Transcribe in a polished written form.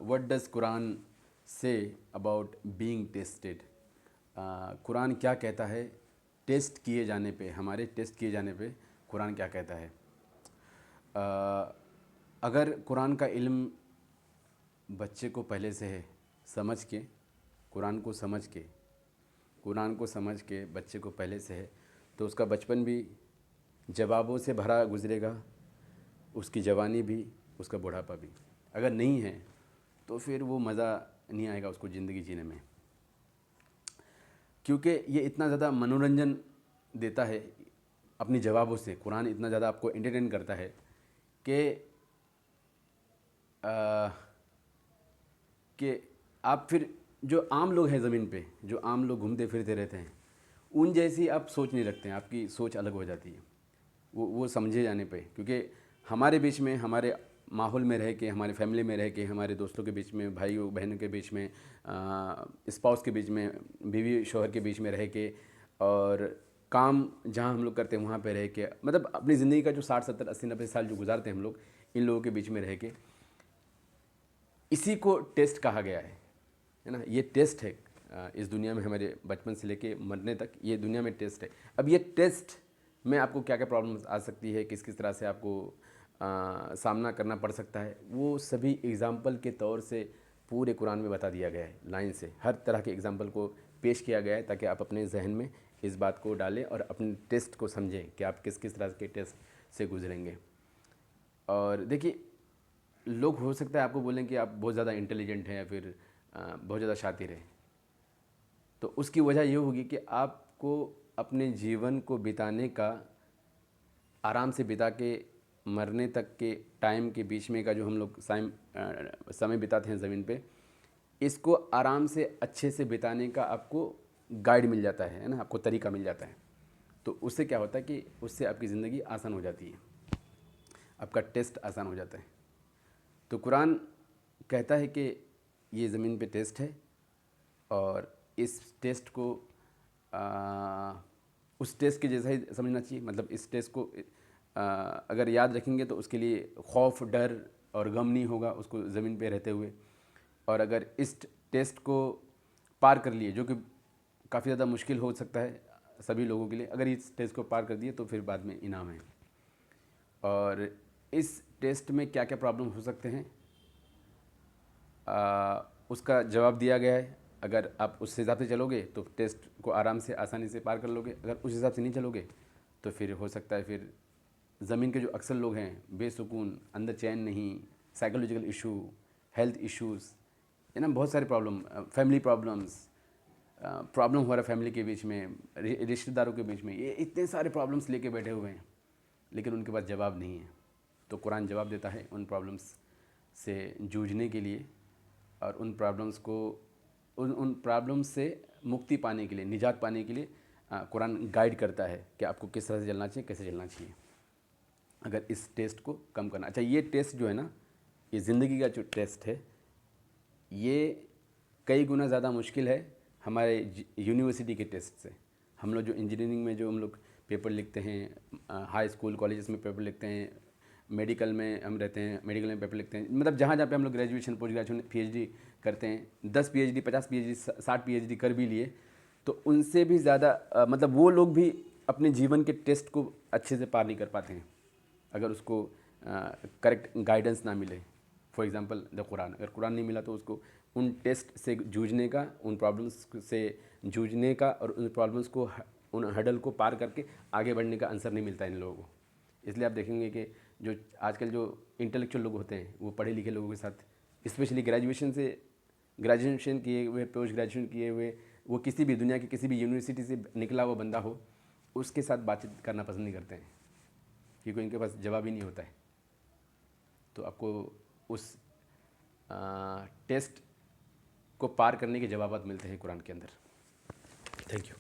What does Quran say about being tested. Quran क्या कहता है टेस्ट किए जाने पे, हमारे टेस्ट किए जाने पे कुरान क्या कहता है। अगर कुरान का इल्म बच्चे को पहले से है, समझ के कुरान को समझ के बच्चे को पहले से है, तो उसका बचपन भी जवाबों से भरा गुजरेगा, उसकी जवानी भी, उसका बुढ़ापा भी। अगर नहीं है तो फिर वो मज़ा नहीं आएगा उसको ज़िंदगी जीने में, क्योंकि ये इतना ज़्यादा मनोरंजन देता है अपनी जवाबों से। कुरान इतना ज़्यादा आपको एंटरटेन करता है कि आप फिर जो आम लोग हैं ज़मीन पे, जो आम लोग घूमते फिरते रहते हैं, उन जैसी आप सोच नहीं रखते हैं, आपकी सोच अलग हो जाती है वो समझे जाने पे। क्योंकि हमारे बीच में, हमारे माहौल में रह के, हमारे फैमिली में रह के, हमारे दोस्तों के बीच में, भाई बहनों के बीच में, स्पाउस के बीच में, बीवी शौहर के बीच में रह के, और काम जहाँ हम लोग करते हैं वहाँ पे रह के, मतलब अपनी ज़िंदगी का जो 60 70 80 90 साल जो गुजारते हैं हम लोग इन लोगों के बीच में रह के, इसी को टेस्ट कहा गया है ना। ये टेस्ट है इस दुनिया में, हमारे बचपन से लेके मरने तक ये दुनिया में टेस्ट है। अब ये टेस्ट में आपको क्या क्या प्रॉब्लम्स आ सकती है, किस किस तरह से आपको सामना करना पड़ सकता है, वो सभी एग्ज़ाम्पल के तौर से पूरे कुरान में बता दिया गया है। लाइन से हर तरह के एग्ज़ाम्पल को पेश किया गया है ताकि आप अपने जहन में इस बात को डालें और अपने टेस्ट को समझें कि आप किस किस तरह के टेस्ट से गुजरेंगे। और देखिए, लोग हो सकता है आपको बोलें कि आप बहुत ज़्यादा इंटेलिजेंट हैं या फिर बहुत ज़्यादा शातिर हैं, तो उसकी वजह ये होगी कि आपको अपने जीवन को बिताने का, आराम से बिता के मरने तक के टाइम के बीच में का जो हम लोग समय बिताते हैं ज़मीन पे, इसको आराम से अच्छे से बिताने का आपको गाइड मिल जाता है ना, आपको तरीका मिल जाता है। तो उससे क्या होता है कि उससे आपकी ज़िंदगी आसान हो जाती है, आपका टेस्ट आसान हो जाता है। तो कुरान कहता है कि ये ज़मीन पे टेस्ट है, और इस टेस्ट को उस टेस्ट के जैसा ही समझना चाहिए। मतलब इस टेस्ट को अगर याद रखेंगे तो उसके लिए खौफ, डर और गम नहीं होगा उसको ज़मीन पे रहते हुए। और अगर इस टेस्ट को पार कर लिए, जो कि काफ़ी ज़्यादा मुश्किल हो सकता है सभी लोगों के लिए, अगर इस टेस्ट को पार कर दिए तो फिर बाद में इनाम है। और इस टेस्ट में क्या क्या प्रॉब्लम हो सकते हैं उसका जवाब दिया गया है। अगर आप उस हिसाब से चलोगे तो टेस्ट को आराम से, आसानी से पार कर लोगे। अगर उस हिसाब से नहीं चलोगे तो फिर हो सकता है फिर ज़मीन के जो अक्सर लोग हैं बेसुकून, अंदर चैन नहीं, साइकोलॉजिकल इशू, हेल्थ इश्यूज़, है ना, बहुत सारे प्रॉब्लम, फैमिली प्रॉब्लम हो रहा है फैमिली के बीच में, रिश्तेदारों के बीच में, ये इतने सारे प्रॉब्लम्स लेके बैठे हुए हैं, लेकिन उनके पास जवाब नहीं है। तो कुरान जवाब देता है उन प्रॉब्लम्स से जूझने के लिए, और उन प्रॉब्लम्स से मुक्ति पाने के लिए, निजात पाने के लिए कुरान गाइड करता है कि आपको किस तरह से चलना चाहिए, कैसे चलना चाहिए अगर इस टेस्ट को कम करना। अच्छा, ये टेस्ट जो है ना, ये ज़िंदगी का जो टेस्ट है, ये कई गुना ज़्यादा मुश्किल है हमारे यूनिवर्सिटी के टेस्ट से। हम लोग जो इंजीनियरिंग में जो हम लोग पेपर लिखते हैं, हाई स्कूल कॉलेजेस में पेपर लिखते हैं, मेडिकल में हम रहते हैं, मेडिकल में पेपर लिखते हैं, मतलब जहाँ जहाँ पे हम लोग ग्रेजुएशन, पोस्ट ग्रेजुएशन, पीएचडी करते हैं, 10 पीएचडी, 50 पीएचडी, 60 पीएचडी कर भी लिए, तो उनसे भी ज़्यादा मतलब वो लोग भी अपने जीवन के टेस्ट को अच्छे से पार नहीं कर पाते हैं अगर उसको करेक्ट गाइडेंस ना मिले। फॉर एग्ज़ाम्पल द कुरान, अगर कुरान नहीं मिला तो उसको उन टेस्ट से जूझने का, उन प्रॉब्लम्स से जूझने का, और उन प्रॉब्लम्स को, उन हडल को पार करके आगे बढ़ने का आंसर नहीं मिलता इन लोगों को। इसलिए आप देखेंगे कि जो आजकल जो इंटेलेक्चुअल लोग होते हैं, वो पढ़े लिखे लोगों के साथ, स्पेशली ग्रेजुएशन किए हुए, पोस्ट ग्रेजुएशन किए हुए, वो किसी भी दुनिया की किसी भी यूनिवर्सिटी से निकला हुआ बंदा हो, उसके साथ बातचीत करना पसंद नहीं करते हैं, क्योंकि उनके पास जवाब ही नहीं होता है। तो आपको उस टेस्ट को पार करने के जवाब मिलते हैं कुरान के अंदर। Thank you.